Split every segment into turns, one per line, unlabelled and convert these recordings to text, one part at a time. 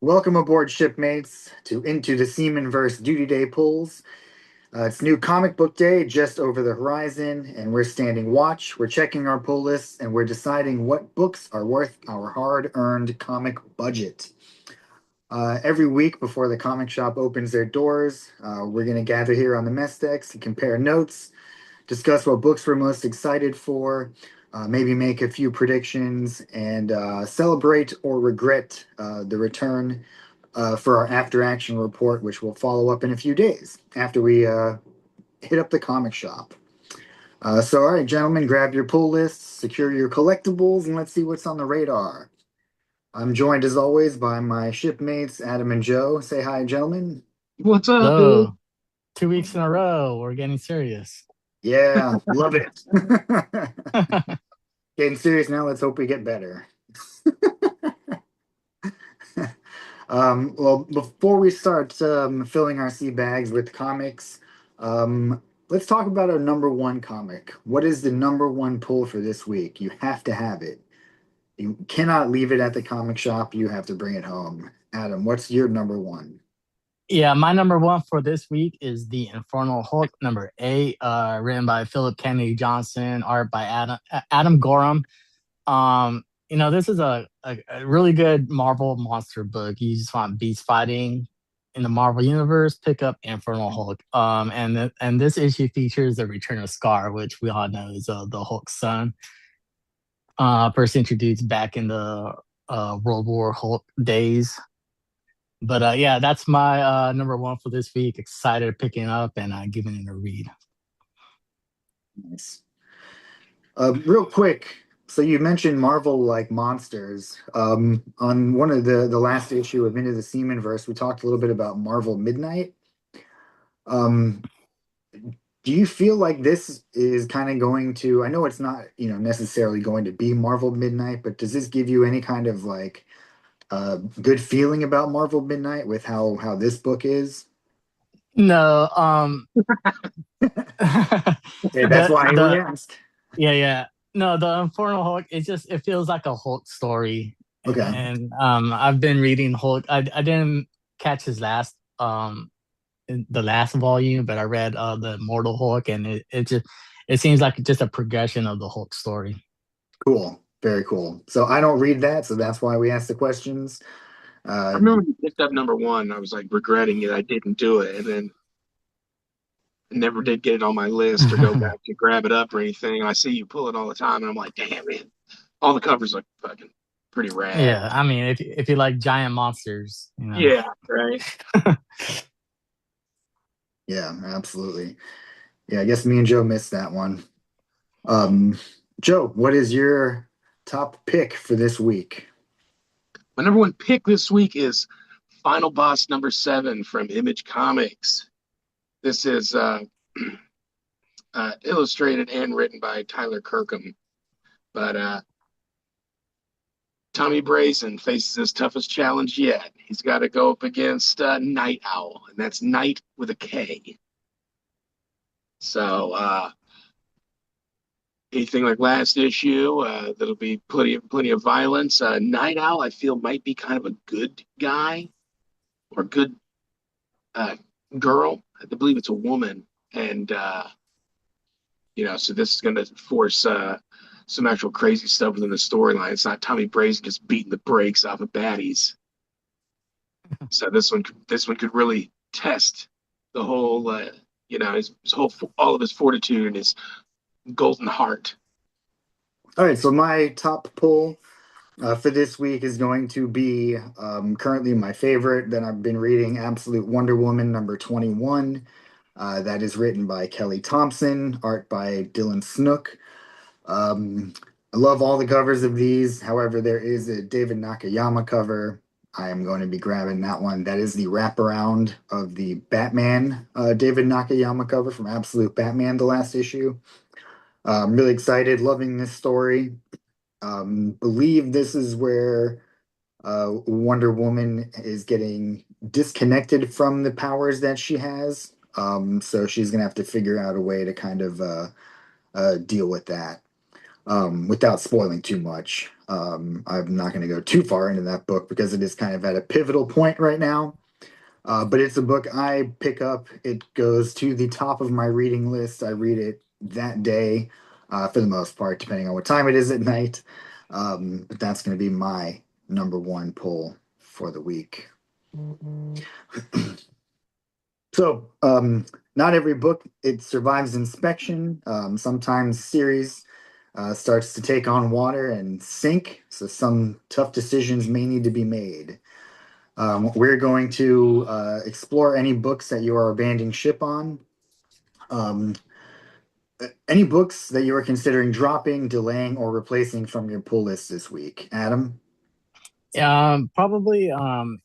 Welcome aboard, shipmates, to Into the Seamanverse Duty Day pulls. It's new comic book day just over the horizon, and we're standing watch. We're checking our pull lists, and we're deciding what books are worth our hard-earned comic budget. Every week before the comic shop opens their doors, we're going to gather here on the mess decks to compare notes, discuss what books we're most excited for, maybe make a few predictions, and celebrate or regret the return for our after action report, which will follow up in a few days after we hit up the comic shop. All right, gentlemen, grab your pull lists, secure your collectibles, and let's see what's on the radar. I'm joined as always by my shipmates, Adam and Joe. Say hi, gentlemen.
What's up, dude?
Hello. 2 weeks in a row, we're getting serious.
Yeah, love it. Getting serious now. Let's hope we get better. Well, before we start filling our sea bags with comics, let's talk about our number one comic. What is the number one pull for this week? You have to have it. You cannot leave it at the comic shop. You have to bring it home. Adam, what's your number one?
Yeah, my number one for this week is The Infernal Hulk, number 8, written by Philip Kennedy Johnson, art by Adam Gorham. This is a really good Marvel monster book. You just want beast fighting in the Marvel universe, pick up Infernal Hulk. And this issue features the return of Scar, which we all know is the Hulk's son. First introduced back in the World War Hulk days. But yeah, that's my number one for this week. Excited picking up and giving it a read.
Nice. Real quick, so you mentioned Marvel like monsters. On one of the last issue of Into the Seamanverse, we talked a little bit about Marvel Midnight. Um, do you feel like this is kind of going to, I know it's not, necessarily going to be Marvel Midnight, but does this give you any kind of like good feeling about Marvel Midnight with how this book is?
No,
Yeah, that's why we
the
asked.
yeah, yeah. No, the Infernal Hulk, it feels like a Hulk story.
Okay.
And I've been reading Hulk. I didn't catch his last in the last volume, but I read the Mortal Hulk, and it seems like just a progression of the Hulk story.
Cool. Very cool. So I don't read that, so that's why we asked the questions.
I
Uh,
remember when you picked up number one. I was like regretting it. I didn't do it, and then I never did get it on my list or go back to grab it up or anything. I see you pull it all the time, and I'm like, damn man, all the covers look fucking pretty rad.
Yeah, I mean, if you like giant monsters,
Yeah, right.
yeah, absolutely. Yeah, I guess me and Joe missed that one. Um, Joe, what is your top pick for this week?
My number one pick this week is Final Boss number 7 from Image Comics. This is illustrated and written by Tyler Kirkham, but Tommy Brazen faces his toughest challenge yet. He's got to go up against Night Owl, and that's Night with a K. So anything like last issue, there'll be plenty of violence. Night Owl, I feel, might be kind of a good guy or good uh, girl. I believe it's a woman, and so this is going to force some actual crazy stuff within the storyline. It's not Tommy Brazen just beating the brakes off of baddies. So this one could really test the whole, his whole all of his fortitude and his golden heart.
All right, so my top pull for this week is going to be currently my favorite that I've been reading, Absolute Wonder Woman number 21. That is written by Kelly Thompson, art by Dylan Snook. I love all the covers of these. However, there is a David Nakayama cover. I am going to be grabbing that one. That is the wraparound of the Batman David Nakayama cover from Absolute Batman, the last issue. I'm really excited, loving this story. Believe this is where Wonder Woman is getting disconnected from the powers that she has. So she's gonna have to figure out a way to kind of deal with that without spoiling too much. I'm not going to go too far into that book because it is kind of at a pivotal point right now. But it's a book I pick up. It goes to the top of my reading list. I read it that day, for the most part, depending on what time it is at night. But that's going to be my number one pull for the week. So, not every book it survives inspection. Sometimes series starts to take on water and sink, so some tough decisions may need to be made. We're going to explore any books that you are abandoning ship on. Um, any books that you are considering dropping, delaying, or replacing from your pull list this week, Adam?
Probably um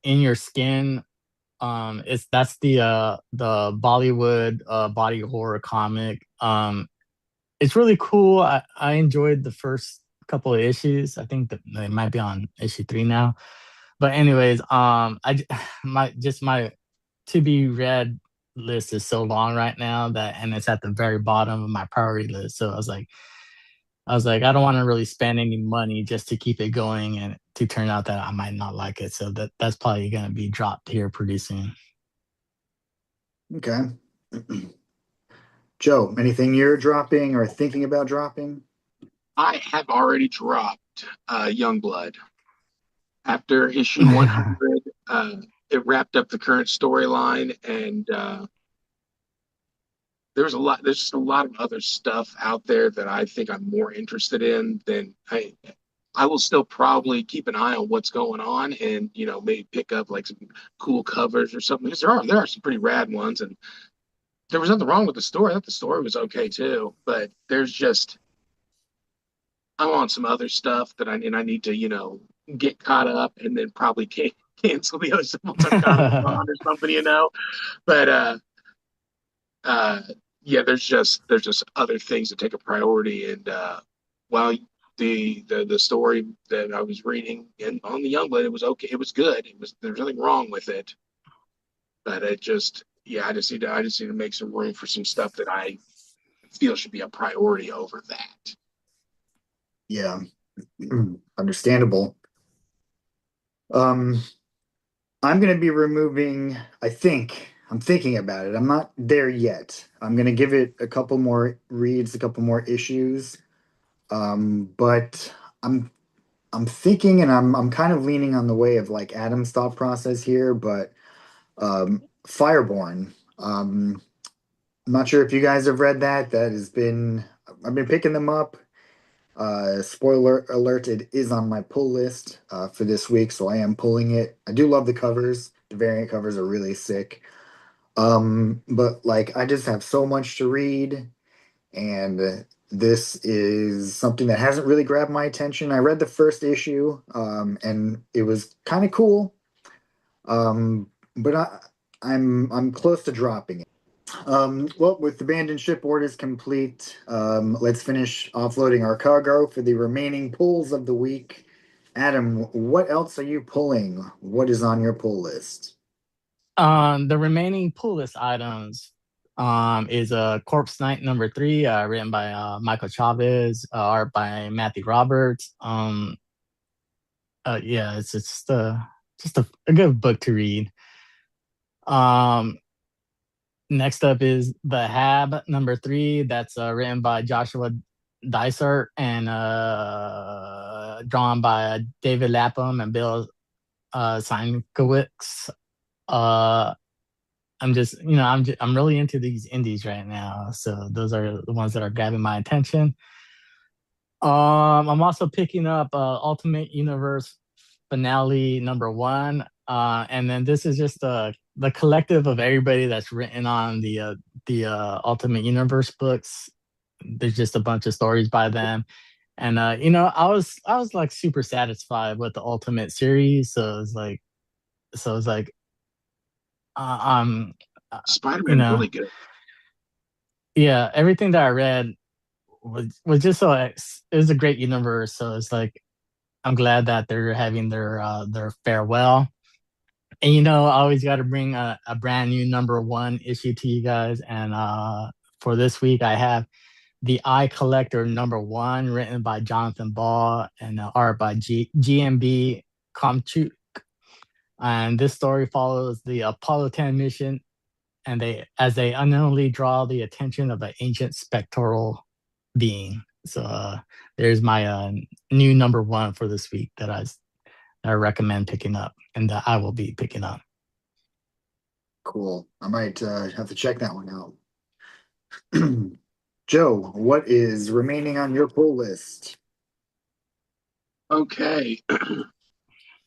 in your skin. It's that's the Bollywood body horror comic. It's really cool. I enjoyed the first couple of issues. I think that they might be on issue 3 now. But anyways, my to be read list is so long right now that, and it's at the very bottom of my priority list. So I was like, I don't want to really spend any money just to keep it going, and to turn out that I might not like it. So that's probably going to be dropped here pretty soon.
Okay. Joe, anything you're dropping or thinking about dropping?
I have already dropped Youngblood after issue 100. It wrapped up the current storyline, and there's a lot. There's just a lot of other stuff out there that I think I'm more interested in than I. I will still probably keep an eye on what's going on, and maybe pick up like some cool covers or something, because there are some pretty rad ones, and there was nothing wrong with the story. I thought the story was okay too, but there's just I'm on some other stuff that I need to get caught up, and then probably cancel the other stuff once I'm caught up on or something. But uh, yeah, there's just other things that take a priority, and while the story that I was reading on the Youngblood, it was okay, it was good, there's nothing wrong with it, but it just yeah, I just need to make some room for some stuff that I feel should be a priority over that.
Yeah, understandable. Um, I'm going to be removing, I think, I'm thinking about it. I'm not there yet. I'm going to give it a couple more reads, a couple more issues. But I'm I'm thinking and I'm kind of leaning on the way of like Adam's thought process here, but Fireborn. I'm not sure if you guys have read that. That has been I've been picking them up. Spoiler alert, it is on my pull list for this week, so I am pulling it. I do love the covers. The variant covers are really sick. But like I just have so much to read, and this is something that hasn't really grabbed my attention. I read the first issue, and it was kind of cool. But I'm close to dropping it. Well, with abandoned ship orders complete, let's finish offloading our cargo for the remaining pulls of the week. Adam, what else are you pulling? What is on your pull list?
The remaining pull list items is Corpse Night number 3, written by Michael Chavez, art by Matthew Roberts. Yeah, it's just a good book to read. Um, Next up is The Hab number 3. That's written by Joshua Dysart and drawn by David Lapham and Bill Sienkiewicz. Uh, I'm really into these indies right now, so those are the ones that are grabbing my attention. I'm also picking up Ultimate Universe finale number 1, and then this is just the collective of everybody that's written on the Ultimate Universe books. There's just a bunch of stories by them, and I was like super satisfied with the Ultimate series, so it's like uh, um uh, you
Spider-Man's
know
really good.
yeah, everything that I read was just it was a great universe. So it's like I'm glad that they're having their farewell. And I always got to bring a brand new number 1 issue to you guys. And for this week, I have The Eye Collector #1, written by Jonathan Ball and art by GMB Komchuk. And this story follows the Apollo 10 mission, and they unknowingly draw the attention of an ancient spectral being. So there's my new #1 for this week that I recommend picking up, and that I will be picking up.
Cool. I might have to check that one out. Joe, what is remaining on your pull list?
Okay.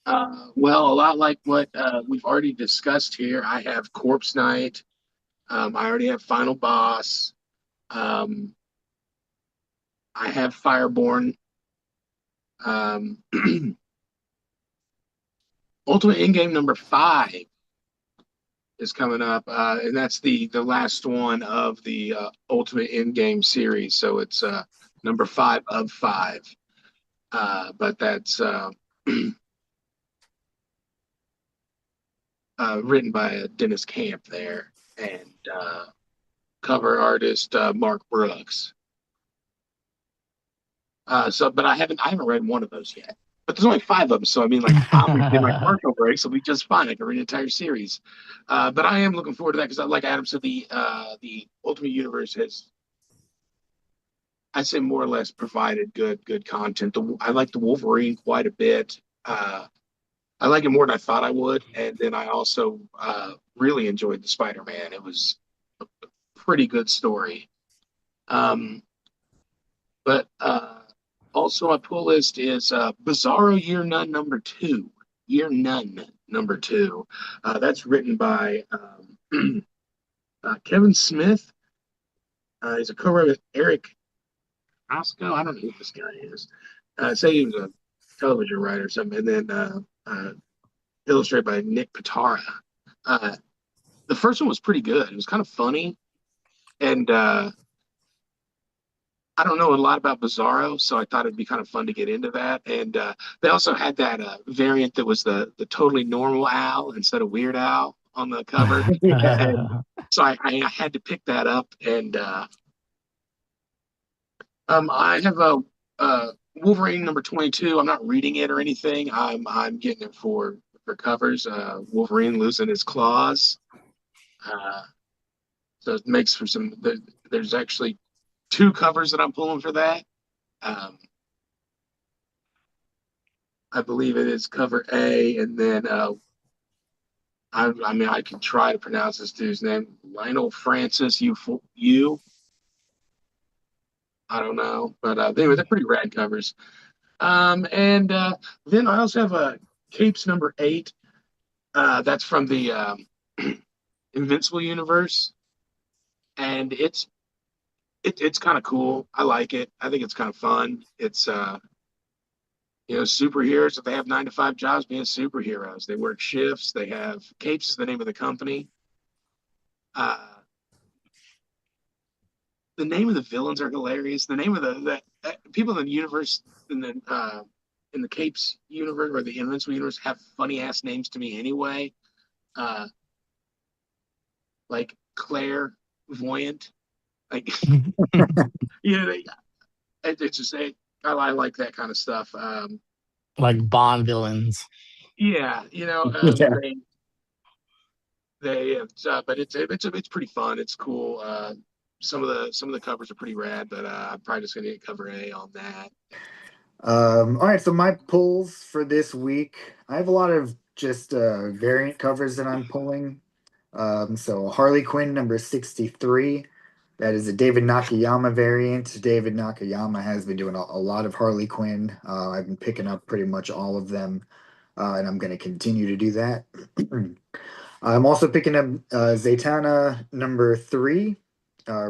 Well, a lot like what we've already discussed here. I have Corpse Night. I already have Final Boss. Um, I have Fireborn. Um, Ultimate Endgame #5 is coming up, and that's the last one of the Ultimate Endgame series. So it's #5 of 5. But that's written by Dennis Camp there, and cover artist Mark Brooks. But I haven't read one of those yet. But there's only 5 of them, so I mean, like, obviously my commercial breaks will be just fine. I can read an entire series. But I am looking forward to that because, like Adam said, the Ultimate Universe has, I'd say, more or less provided good content. I like the Wolverine quite a bit. I like it more than I thought I would, and then I also really enjoyed the Spider-Man. It was a pretty good story. Um, but Also, my pull list is Bizarro Year None #2. Year None #2. That's written by Kevin Smith. He's a co-writer with Eric Osco. I don't know who this guy is. Say he was a television writer or something. And then illustrated by Nick Pitara. The first one was pretty good. It was kind of funny. And I don't know a lot about Bizarro, so I thought it'd be kind of fun to get into that. And they also had that variant that was the totally normal Al instead of Weird Al on the cover.
Yeah.
And so I had to pick that up. And I have a Wolverine #22. I'm not reading it or anything. I'm getting it for covers. Wolverine losing his claws. Uh, so it makes for some. There's actually 2 covers that I'm pulling for that. Um, I believe it is cover A, and then I mean I can try to pronounce this dude's name, Lionel Francis. You I don't know, but anyway, they're pretty rad covers. And Then I also have a Capes #8. That's from the Invincible universe, and it's kind of cool. I like it. I think it's kind of fun. It's superheroes. If they have 9 to 5 jobs being superheroes, they work shifts. They have Capes is the name of the company. Uh, the name of the villains are hilarious. The name of the people in the universe in the Capes universe or the Invincible universe have funny ass names to me anyway. Uh, like Claire Voyant, like they, it's just I like that kind of stuff.
Like Bond villains.
Yeah,
Yeah.
but it's pretty fun. It's cool. Some of the covers are pretty rad, but I'm probably just gonna get cover A on that.
All right, so my pulls for this week, I have a lot of just variant covers that I'm pulling. So Harley Quinn #63, that is a David Nakayama variant. David Nakayama has been doing a lot of Harley Quinn. I've been picking up pretty much all of them, and I'm going to continue to do that. I'm also picking up Zatanna #3,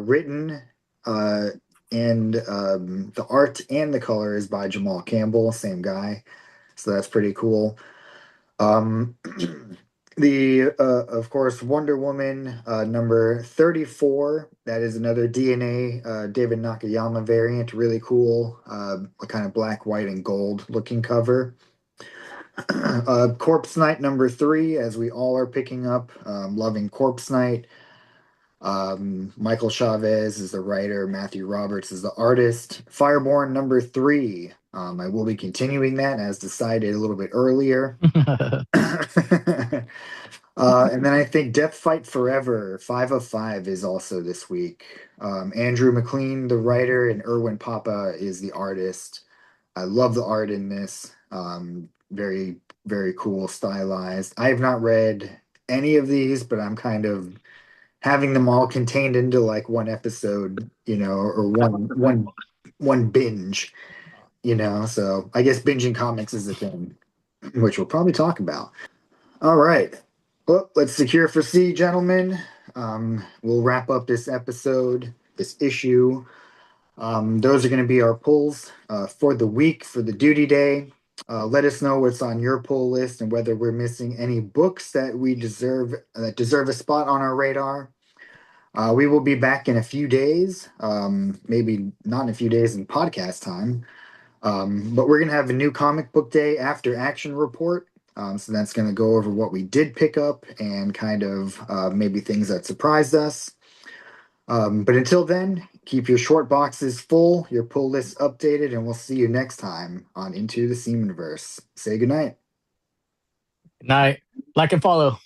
written uh, and the art and the color is by Jamal Campbell, same guy. So that's pretty cool. Um, the of course Wonder Woman #34. That is another DNA David Nakayama variant. Really cool, a kind of black, white, and gold looking cover. Corpse Night #3, as we all are picking up. Loving Corpse Night. Michael Chavez is the writer. Matthew Roberts is the artist. Fireborn number 3. I will be continuing that as decided a little bit earlier. And then I think Death Fight Forever 5 of 5 is also this week. Andrew McLean, the writer, and Erwin Papa is the artist. I love the art in this. Very, very cool, stylized. I have not read any of these, but I'm kind of having them all contained into like one episode, or one binge, So I guess binging comics is a thing, which we'll probably talk about. All right. Well, let's secure for C, gentlemen. We'll wrap up this episode, this issue. Those are going to be our pulls for the week, for the duty day. Let us know what's on your pull list and whether we're missing any books that deserve a spot on our radar. We will be back in a few days, maybe not in a few days in podcast time, but we're going to have a new comic book day after action report. So that's going to go over what we did pick up and kind of maybe things that surprised us. But until then, keep your short boxes full, your pull lists updated, and we'll see you next time on Into the Seamanverse. Say goodnight.
Night. Like and follow.